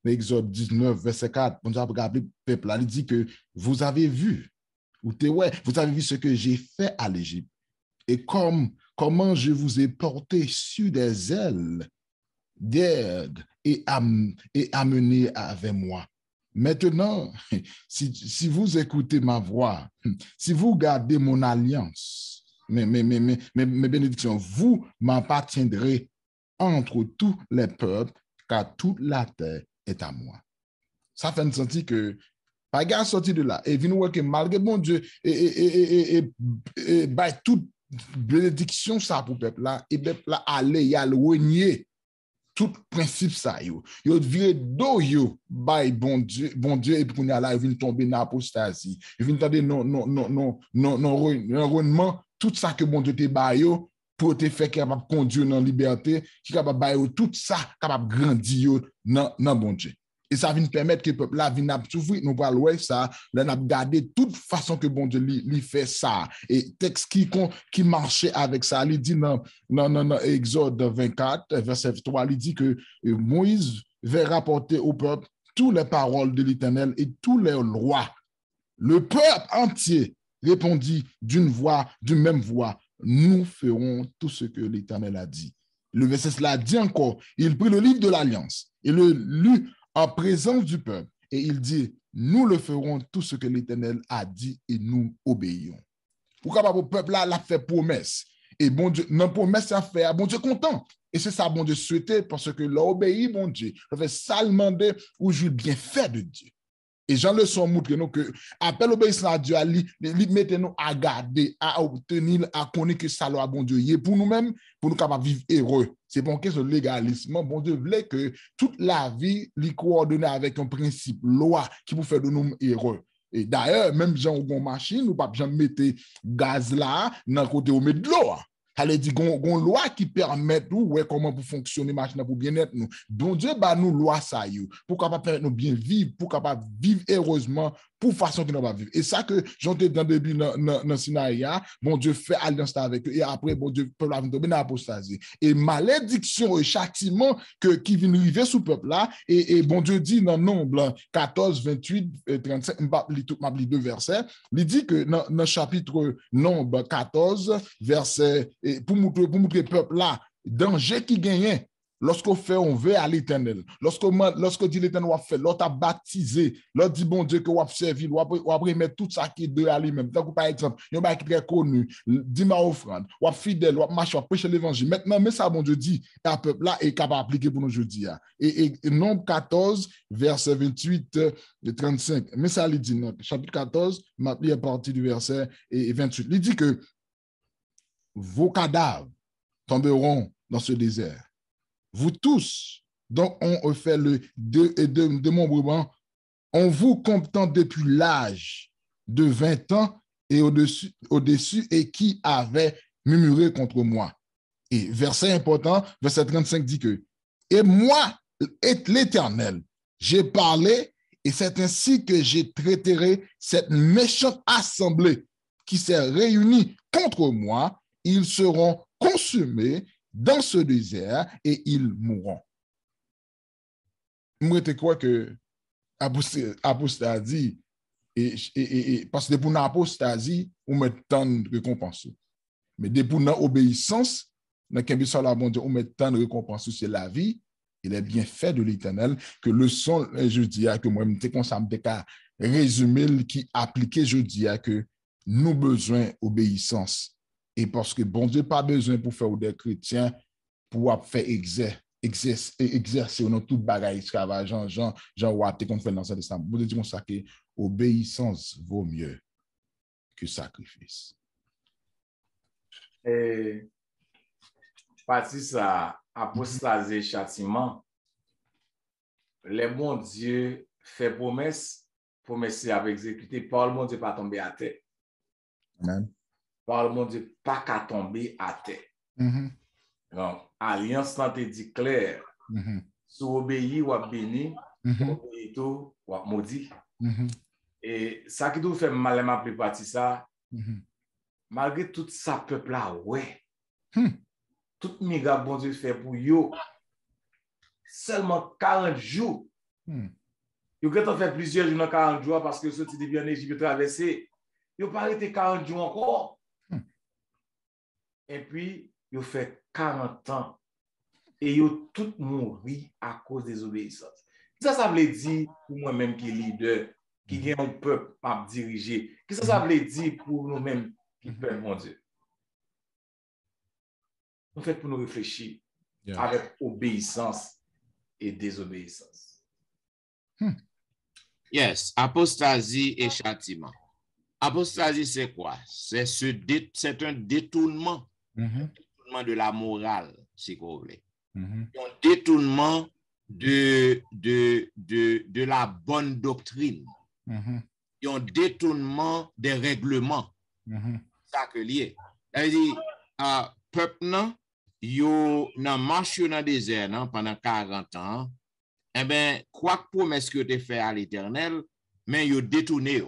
19, verset 4, bon Dieu a regardé le peuple là, il dit que vous avez vu, vous avez vu ce que j'ai fait à l'Égypte et comment je vous ai porté sur des ailes d'aigle et amené avec moi. Maintenant, si vous écoutez ma voix, si vous gardez mon alliance, mes bénédictions, vous m'appartiendrez entre tous les peuples, car toute la terre est à moi. Ça fait sentir que pas gars sorti de là et vient que malgré bon Dieu et toute bénédiction ça pour peuple là et peuple là aller y a renier tout principe ça yo viré do yo by bon Dieu et puis on a là il vient tomber dans apostasie il vient tendre non tout ça que bon Dieu te ba yo pour te faire capable conduire dans liberté qui capable ba yo tout ça capable grandir dans bon Dieu. Et ça vient permettre que le peuple là vienne s'ouvrir, nous pas louer ça, là n'a garder toute façon que bon Dieu lui fait ça. Et texte qui marchait avec ça, il dit dans Exode 24 verset 3, il dit que Moïse va rapporter au peuple toutes les paroles de l'Éternel et tous les lois. Le peuple entier répondit d'une même voix, nous ferons tout ce que l'Éternel a dit. Le verset cela dit encore, il prit le livre de l'Alliance et le lut en présence du peuple, et il dit, nous le ferons tout ce que l'Éternel a dit et nous obéissons. Pourquoi le peuple là l'a fait promesse? Et bon Dieu, non promesse à faire, bon Dieu content. Et c'est ça, bon Dieu souhaité, parce que l'obéit, bon Dieu, ça fait ça demander ou jouir bien fait de Dieu. Et Jean le son montre nous que appel obéissance à Dieu, il mettez nous à garder, à obtenir, à connaître que ça leur bon Dieu pour nous-mêmes, pour nous capables de vivre heureux. C'est pour que ce légalisme, bon Dieu voulait que toute la vie, les coordonner avec un principe, loi, qui vous fait de nous heureux. Et d'ailleurs, même Jean ou machine, nous pas jamais mettre gaz là, dans côté où mettre de l'eau. Elle dit qu'on loi qui permet nous comment pour fonctionner machine pour bien-être nous. Bon Dieu bah nous loi ça yo pour capable permettre nous bien vivre, pour capable vivre heureusement pour façon que nous va vivre. Et ça que j'entends dans début dans Sinaï, bon Dieu fait alliance avec eux et après bon Dieu peuple va tomber dans l'apostasie. Et malédiction et châtiment qui vient arriver sous peuple là et bon Dieu dit dans Nombre 14 28 35 m'a lit deux versets, il dit que dans chapitre Nombre 14 verset et pour montrer peuple là danger qui gagne lorsqu'on fait on veut à l'Éternel lorsqu'on dit l'Éternel va faire l'autre a baptisé l'autre dit bon Dieu que va servir va remettre tout ça qui est de à lui-même donc par exemple il y a un bail qui est très connu 10 ma offrande va fidèle va marcher va prêcher l'évangile maintenant mais ça bon Dieu dit à peuple là est capable d'appliquer pour nous aujourd'hui et Nombre 14 verset 28 et 35 mais ça il dit chapitre 14 m'a à partir du verset 28 il dit que vos cadavres tomberont dans ce désert. Vous tous, dont on fait le démembrement, on vous comptant depuis l'âge de 20 ans et au-dessus et qui avait murmuré contre moi. Et verset important, verset 35 dit que, et moi, l'Éternel, j'ai parlé et c'est ainsi que j'ai traité cette méchante assemblée qui s'est réunie contre moi. Ils seront consumés dans ce désert et ils mourront. Moi, je crois que apostasie, et parce que pour l'apostasie, on met tant de récompenses. Mais pour l'obéissance, dans on met tant de récompenses, c'est la vie et les bienfaits de l'Éternel, que le son, je dis que moi, je comme ça, je résumer qui appliquer, je dis que nous besoin d'obéissance. Et parce que bon Dieu pas besoin pour faire des chrétiens pour faire exercer dans tout bagage esclavage Jean Watt qu'on fait dans cet instant. Vous dites ça que obéissance vaut mieux que sacrifice. Et parti ça apostasie châtiment. Les bon Dieu fait promesse à exécuter par le bon Dieu pas tomber à terre. Amen. Par le bon Dieu pas qu'à tomber à terre. Donc, alliance te dit clair. Si vous obéissez ou béni, obéissez tout ou maudit. Et ça qui nous fait mal à plus partie ça, malgré tout ça peuple là, ouais. Tout miga bon Dieu fait pour yo, seulement 40 jours. Yo quand fait plusieurs jours dans 40 jours parce que sorti depuis en Égypte traversé, yo pas arrêté 40 jours encore. Et puis yo fait 40 ans et yo tout mouri à cause des obéissances. Ça veut dire pour moi-même qui est leader, qui gagne un peuple à diriger. Qu'est-ce que ça veut dire pour nous-mêmes qui peuple, mon Dieu? En fait, pour nous réfléchir avec obéissance et désobéissance. Yes, apostasie et châtiment. Apostasie, c'est quoi? C'est un détournement, détournement de la morale, si vous voulez. Un détournement de la bonne doctrine. Un détournement des règlements. Ça que lié. C'est-à-dire, peuple, yo nan marche dans le désert pendant 40 ans, eh bien, quoi que promesse que tu fait à l'Éternel, mais yo détourné.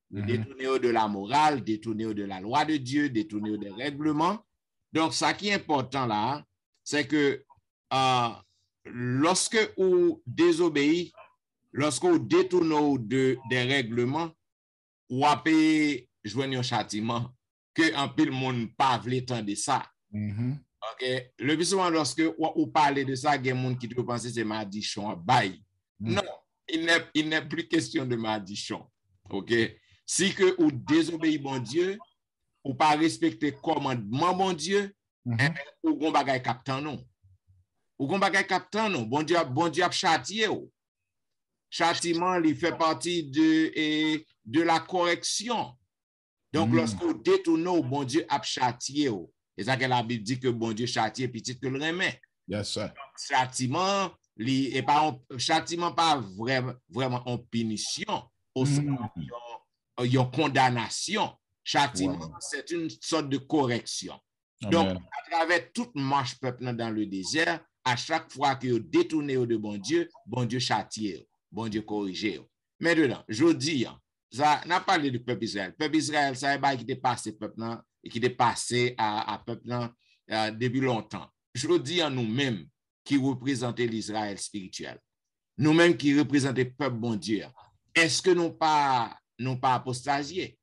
Détourné de la morale, détourné de la loi de Dieu, détourné des règlements. Donc, ça qui est important là, c'est que lorsque vous désobéissez, lorsque vous détournez des règlements, vous avez joué un châtiment que en pile monde pas veut de ça. OK, le plus souvent lorsque vous parlez de ça, il y a des gens qui te pensent que c'est maldiction. Non, il n'est plus question de maldiction. OK, si que vous désobéissez bon Dieu, ou pas respecter commandement bon Dieu, ou gon bagay captant non. Ou gon bagay captant non. Bon Dieu a châtié ou. Châtiment, il fait partie de la correction. Donc, lorsque vous détournez, bon Dieu a châtié ou. C'est ça que la Bible dit que bon Dieu châtie petit que le remet. Yes, sir. Châtiment, châtiment pas vraiment en punition, aussi en condamnation. Châtiment, c'est une sorte de correction. Donc, à travers toute marche peuple dans le désert, à chaque fois que vous détournez de bon Dieu châtie, bon Dieu corrige. Maintenant, je dis, ça n'a pas parlé du peuple Israël. Peuple Israël, ça est qui dépasse peuple et qui dépasse à peuple depuis longtemps. Je dis à nous-mêmes qui représentons l'Israël spirituel, nous-mêmes qui représentons le peuple bon Dieu, est-ce que nous pas apostasiés?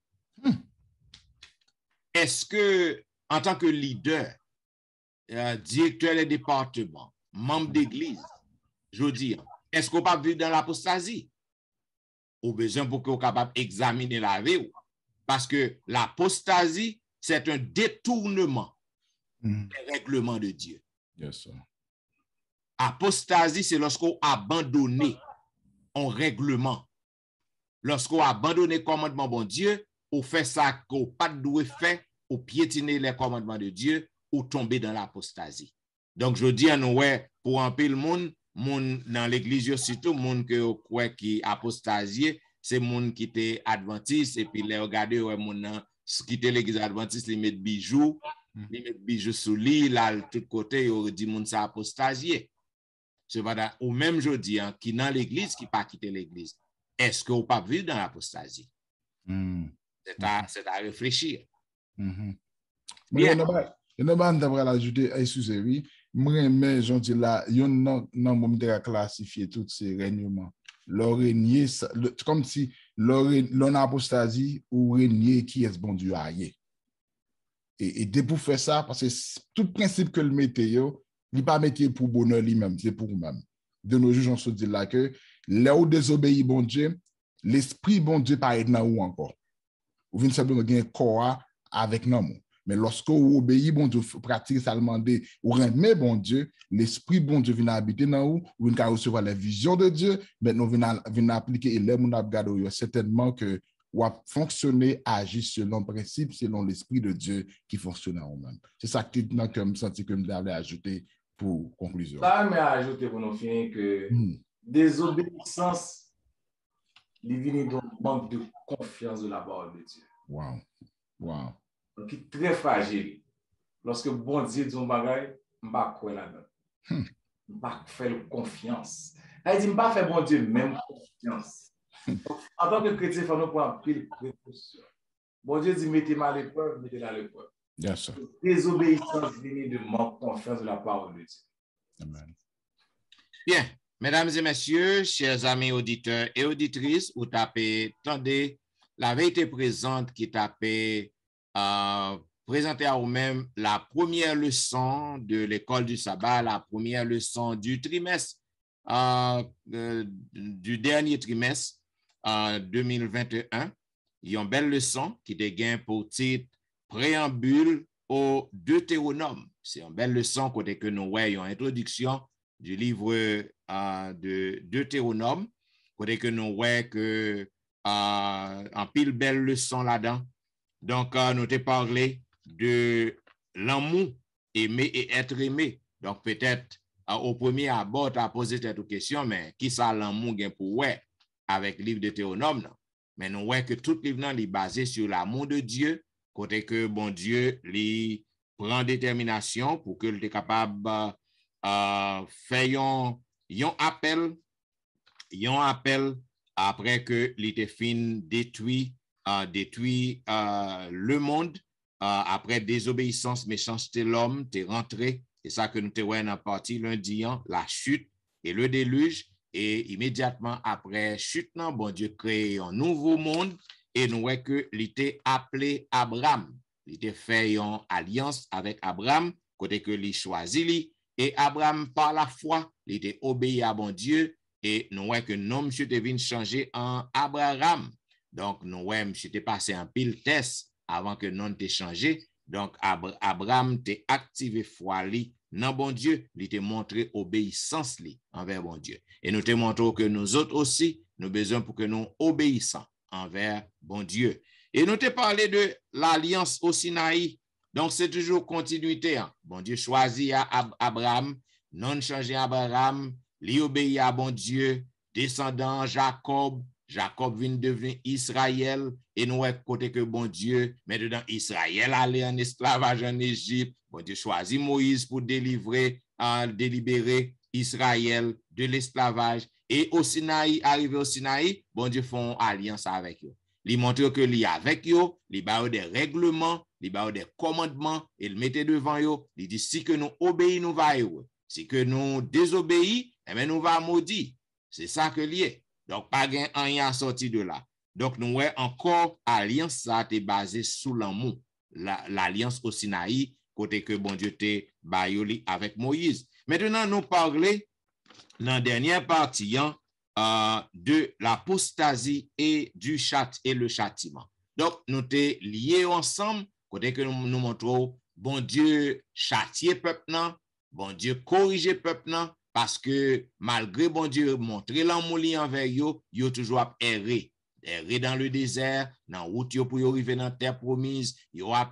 Est-ce que, en tant que leader, directeur des départements, membre d'église, je dis, est-ce qu'on pas vivre dans l'apostasie? Au besoin pour qu'on soit capable d'examiner la vie. Parce que l'apostasie, c'est un détournement des règlements de Dieu. Yes, sir. Apostasie, c'est lorsqu'on abandonne un règlement. Lorsqu'on abandonne le commandement de Dieu, on fait ça qu'on pas doit faire, on piétiner les commandements de Dieu, ou tomber dans l'apostasie. Donc, je dis à nous, pour un peu le monde dans l'église, surtout, monde qui apostasie, c'est monde qui était adventiste, et puis les regarder, monde qui était l'église adventiste, ils mettent bijoux, sous lit, là, de tout côté, ils dit monde ça apostasie. C'est pas ou même je dis, qui dans l'église, qui pas quitter l'église. Est-ce que vous pas vivre dans l'apostasie? C'est à réfléchir. Bien. Il y a un d'avoir ajouté, excusez-moi, mais j'en dis là, il y a un moment de classifier tous ces règnements. Régner, comme si l'on apostasie ou régner qui est bon Dieu aïe. Et dès pour faire ça, parce que tout principe que le météo, il n'est pas métier pour bonheur lui-même, c'est pour vous-même. De nos jours, on se dit là que là où désobéit bon Dieu, l'esprit bon Dieu pas être dans vous encore. Vous venez simplement gagner corps avec nous. Mais lorsque vous obéissez, bon Dieu, pratique ça demander, ou remet bon Dieu, l'esprit bon Dieu vient habiter dans vous, vous venez recevoir la vision de Dieu, maintenant vous venez appliquer et là, vous regardez certainement que vous fonctionner, agir selon le principe, selon l'esprit de Dieu qui fonctionne en vous-même. C'est ça que je me sens que je devais ajouter pour conclusion. Ça m'a ajouté pour nous finir que désobéissance, il vient donc manque de confiance de la parole de Dieu. Wow. Donc, qui est très fragile. Lorsque bon Dieu dit un bagage, je ne vais pas croire là-dedans. Je ne vais pas faire confiance. Elle dit, je ne vais pas faire bon Dieu même confiance. En tant que chrétien, il faut nous prendre pile précaution. Bon Dieu dit, mettez-moi à l'épreuve, mettez-la à l'épreuve. Yes, sir. Désobéissance vient de manque de confiance de la parole de Dieu. Amen. Bien, mesdames et messieurs, chers amis auditeurs et auditrices, vous tapez, tendez la vérité présente qui tapait présenter à vous-même la première leçon de l'école du sabbat, la première leçon du trimestre, du dernier trimestre 2021. Il y a une belle leçon qui dégaine pour titre Préambule au Deutéronome. C'est une belle leçon côté que nous voyons introduction du livre de Deutéronome, côté que nous voyons que en pile belle leçon là-dedans. Donc, nous t'ai parlé de l'amour, aimer et être aimé. Donc, peut-être au premier abord, tu as posé cette question, mais qui ça l'amour pour ouais avec le livre de Deutéronome? Non? Mais nous voyons que tout livre est basé sur l'amour de Dieu, côté que bon Dieu lui prend détermination pour que tu es capable faire un appel après que l'ité fin détruit le monde après désobéissance, méchanceté l'homme, t'es rentré. C'est ça que nous te voyons en partie lundi, la chute et le déluge. Et immédiatement après chute, bon Dieu crée un nouveau monde et nous voyons que l'ité appelé Abraham. Il était fait une alliance avec Abraham, côté que l'il choisit lui. Et Abraham, par la foi, il était obéi à bon Dieu. Et nous voyons que nom monsieur devine changer en Abraham. Donc, nous voyons monsieur était passé un pile test avant que non t'ait changé. Donc, Abraham t'ait activé foi li non bon Dieu, il t'ait montré obéissance li envers bon Dieu. Et nous te montrons que nous autres aussi, nous besoin pour que nous obéissons envers bon Dieu. Et nous te parlé de l'alliance au Sinaï. Donc, c'est toujours continuité. Hein. Bon Dieu choisit Abraham, non changé Abraham, lui obéit à bon Dieu, descendant Jacob. Jacob vient devenir Israël et nous est côté que bon Dieu, maintenant Israël allait en esclavage en Égypte. Bon Dieu choisit Moïse pour délibérer Israël de l'esclavage. Et au Sinaï, arrivé au Sinaï, bon Dieu font alliance avec eux. Il montre que lui avec eux, il a des règlements, il a des commandements, il mettait devant eux, il dit si que nous obéissons, nous va heureux. Si que nous désobéissons, eh bien nous va maudit. C'est ça que lié. Donc, pas rien sorti de là. Donc, nous voyons encore alliance ça est basée sous l'amour. L'alliance au Sinaï, côté que bon Dieu t'est bayoli avec Moïse. Maintenant, nous parlons dans la dernière partie de l'apostasie et le châtiment. Donc, nous t'es liés ensemble, côté que nous montrons bon Dieu châtier peuple, bon Dieu corriger peuple, parce que malgré bon Dieu montrer l'amour envers yo, yo toujours erré dans le désert, dans route yo pour arriver dans terre promise, yo a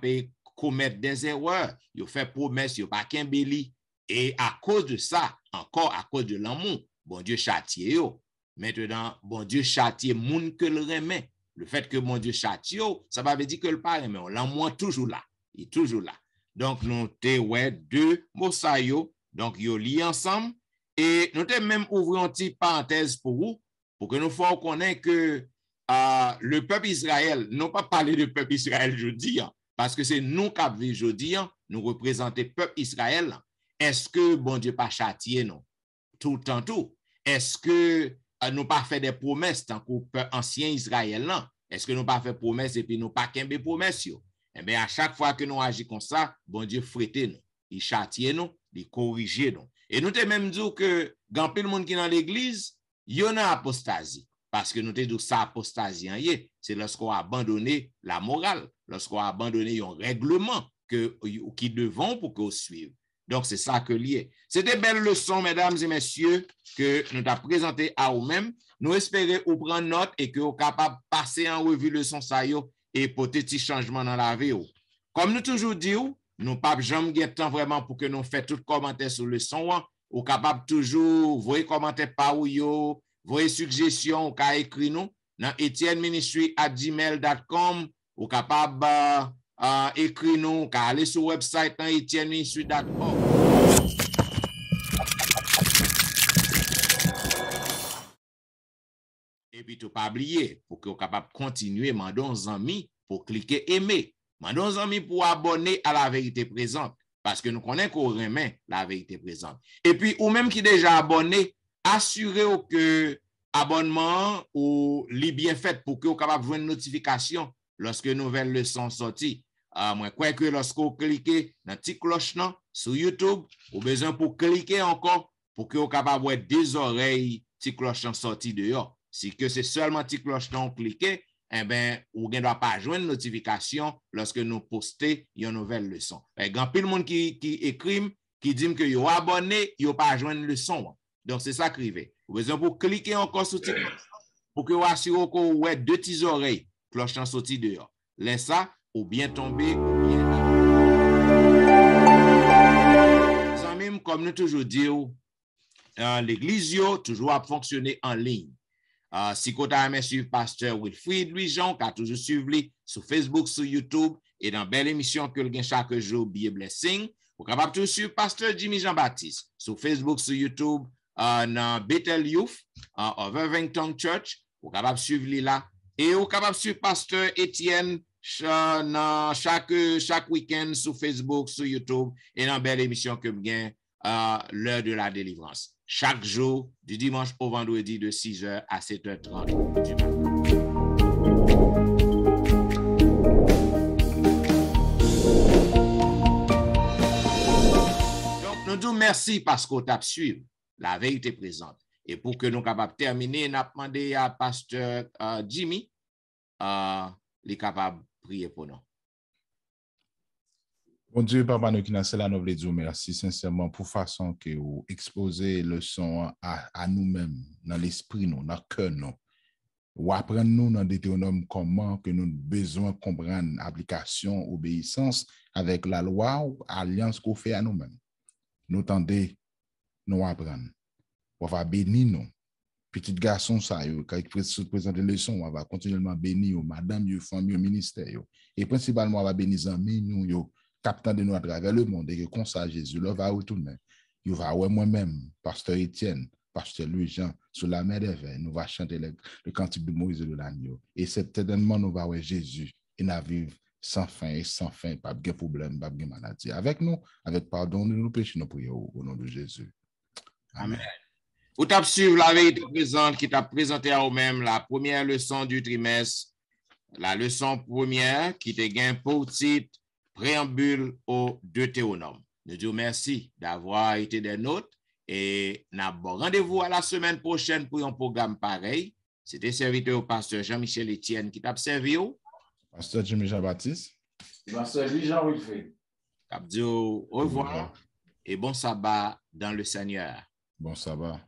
commettre des erreurs, yo fait promesse, yo pas qu'un béli, et à cause de ça, encore à cause de l'amour, bon Dieu châtie yo. Maintenant, bon Dieu châtie moun que le remet. Le fait que bon Dieu châtie yo, ça va veut dire que le pas remet, l'amour toujours là, il est toujours là. Donc nous te ouais deux mots ça yo, donc yo lié ensemble. Et nous avons même ouvert une petite parenthèse pour vous, pour que nous fassions connaître que le peuple Israël, non pas parler de peuple Israël jeudi, parce que c'est nous qui vivons jeudi, nous représentons le peuple Israël. Est-ce que bon Dieu pas châtié nous tout le temps tout? Est-ce que nous pas fait des promesses tant qu'au ancien Israël? Est-ce que nous pas fait promesses et puis nous pas qu'un des promesses? Eh bien, à chaque fois que nous agissons comme ça, bon Dieu frété nous, il châtie nous, il corrige nous. Et nous te même dit que quand le monde qui est dans l'église, il y a une apostasie. Parce que nous te dit que ça apostasie, c'est lorsqu'on a abandonné la morale, lorsqu'on a abandonné un règlement qui devons pour qu'on suive. Donc, c'est ça que lié. C'est des belles leçons, mesdames et messieurs, que nous avons présentées à vous-même. Nous espérons vous prendre note et que vous êtes capable de passer en revue leçon ça et porter des changements dans la vie. Comme nous toujours disons, nous pas jamais de temps vraiment pour que nous fassions tout commentaire sur le son. Ou capable toujours voyer commentaire par ou voyer suggestions ou ka écrit nous dans etienneministry@gmail.com ou capable écrit nous ka aller sur website dans etienneministry.org. Et puis tout pas oublier pour que vous capable continuer mandons aux amis pour cliquer aimer. Mandons aux amis pour abonner à la vérité présente. Parce que nous connaissons qu'on remet la vérité présente. Et puis, ou même qui déjà abonné, assurez-vous que abonnement ou li bien fait pour que vous capable voir une notification lorsque nouvelle leçon sorti. Moi, quoi que lorsque vous cliquez dans petit cloche sur YouTube, vous besoin pour cliquer encore pour que vous capable voir des oreilles petit cloche sorti dehors. Si que c'est seulement petit cloche non cliquer, eh ben, vous ne doit pas joindre notification lorsque nous postons une nouvelle leçon. Il y a plein de monde qui écrit, qui dit que vous abonné, vous pas joindre leçon. Donc, c'est ça qui arrive. Vous besoin pour cliquer encore sur petit cloche pour que vous assurez que vous avez deux petites oreilles, cloche en sorti dehors. Laisse ça, ou bien tomber, ou bien. Même comme nous toujours disons, l'église toujours a fonctionné en ligne. Si vous avez suivi Pasteur Wilfrid Louis-Jean, qui a toujours suivi sur Facebook, sur YouTube, et dans belle émission que le gain chaque jour, Be Blessing, vous êtes capable de suivre Pasteur Jimmy Jean-Baptiste sur Facebook, sur YouTube, dans Bethel Youth, Overvington Church, vous êtes capable de suivre là, et vous êtes capable de suivre Pasteur Étienne chaque week-end sur Facebook, sur YouTube, et dans belle émission que vous gain l'heure de la délivrance. Chaque jour, du dimanche au vendredi, de 6h à 7h30 du matin. Donc, nous disons merci parce qu'on t'a suivi. La vérité présente. Et pour que nous capables de terminer, nous avons demandé à Pasteur Jimmy, il est capable de prier pour nous. Bon Dieu, Papa, nous qui nous sommes là, nous voulons dire merci sincèrement pour la façon que vous exposez le son à nous-mêmes, dans l'esprit, dans le cœur. Ou apprendre nous dans Deutéronome comment que nous avons besoin de comprendre l'application, obéissance avec la loi ou alliance qu'on fait à nous-mêmes. Nous tendez, nous apprendre. On va bénir nous. Petit garçon, ça, quand il présente les leçons, on va continuellement bénir madame, famille, ministère. Et principalement, on va bénir les amis, nous, captant de nous à travers le monde, et que comme ça, Jésus, là, va retourner. Il va, ouais, moi-même, Pasteur Étienne, Pasteur Louis-Jean, sur la mer des vers, nous va chanter le cantique de Moïse et de l'agneau. Et certainement, nous va voir Jésus, et nous vivre sans fin et sans fin, pas de problème, pas de maladie. Avec nous, avec pardon de nos péchés, nous prions au nom de Jésus. Amen. Vous avez suivi la vérité présente qui t'a présenté à vous-même la première leçon du trimestre, la leçon première qui te gagne pour titre préambule au Deutéronome. Nous disons merci d'avoir été des nôtres et nous avons rendez-vous à la semaine prochaine pour un programme pareil. C'était serviteur au pasteur Jean-Michel Etienne qui t'a servi. Pasteur Jimmy Jean-Baptiste. Pasteur Jean Wilfrid. Au revoir et bon sabbat dans le Seigneur. Bon sabbat.